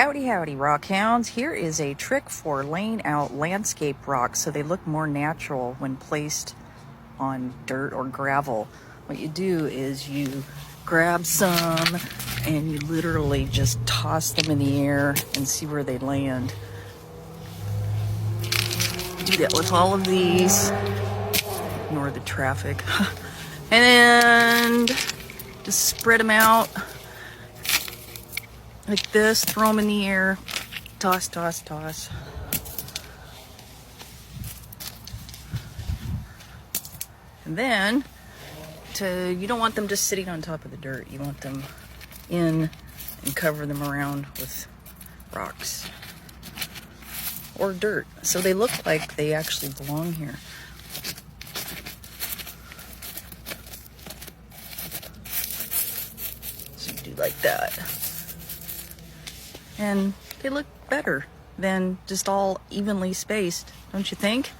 Howdy, howdy, Rockhounds. Here is a trick for laying out landscape rocks so they look more natural when placed on dirt or gravel. What you do is you grab some and you literally just toss them in the air and see where they land. Do that with all of these. Ignore the traffic. And then just spread them out like this, throw them in the air, toss, toss, toss. And then, you don't want them just sitting on top of the dirt. You want them in and cover them around with rocks or dirt, so they look like they actually belong here. So you do like that. And they look better than just all evenly spaced, don't you think?